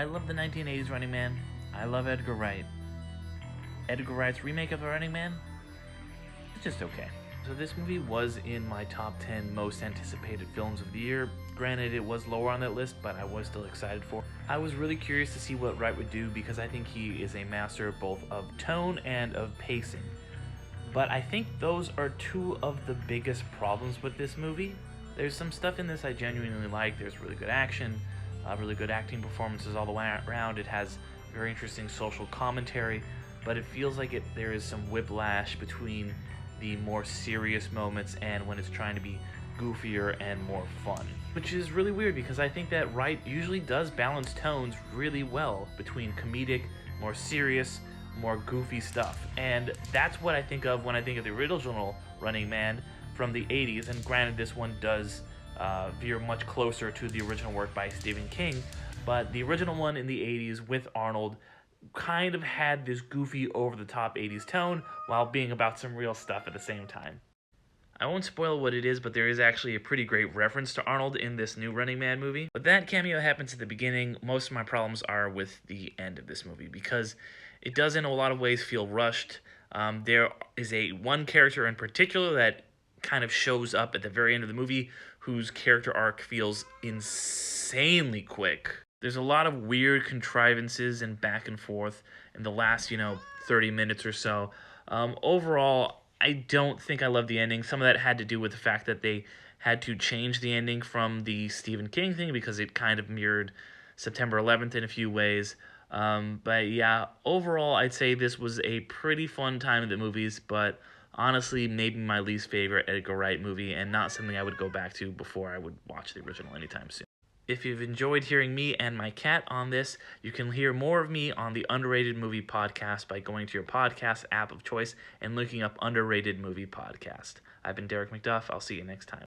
I love the 1980s Running Man. I love Edgar Wright. Edgar Wright's remake of The Running Man? It's just okay. So this movie was in my top 10 most anticipated films of the year. Granted, it was lower on that list, but I was still excited for it. I was really curious to see what Wright would do because I think he is a master both of tone and of pacing. But I think those are two of the biggest problems with this movie. There's some stuff in this I genuinely like. There's really good action, really good acting performances all the way around. It has very interesting social commentary, but it feels like there is some whiplash between the more serious moments and when it's trying to be goofier and more fun. Which is really weird because I think that Wright usually does balance tones really well between comedic, more serious, more goofy stuff. And that's what I think of when I think of the original Running Man from the 80s. And granted, this one does veer much closer to the original work by Stephen King, but the original one in the 80s with Arnold kind of had this goofy, over-the-top 80s tone while being about some real stuff at the same time. I won't spoil what it is, but there is actually a pretty great reference to Arnold in this new Running Man movie. But that cameo happens at the beginning. Most of my problems are with the end of this movie because it does in a lot of ways feel rushed. There is one character in particular that kind of shows up at the very end of the movie whose character arc feels insanely quick. There's a lot of weird contrivances and back and forth in the last, 30 minutes or so. Overall, I don't think I love the ending. Some of that had to do with the fact that they had to change the ending from the Stephen King thing because it kind of mirrored September 11th in a few ways. But yeah, overall, I'd say this was a pretty fun time at the movies, but honestly, maybe my least favorite Edgar Wright movie and not something I would go back to before I would watch the original anytime soon. If you've enjoyed hearing me and my cat on this, you can hear more of me on the Underrated Movie Podcast by going to your podcast app of choice and looking up Underrated Movie Podcast. I've been Derek McDuff. I'll see you next time.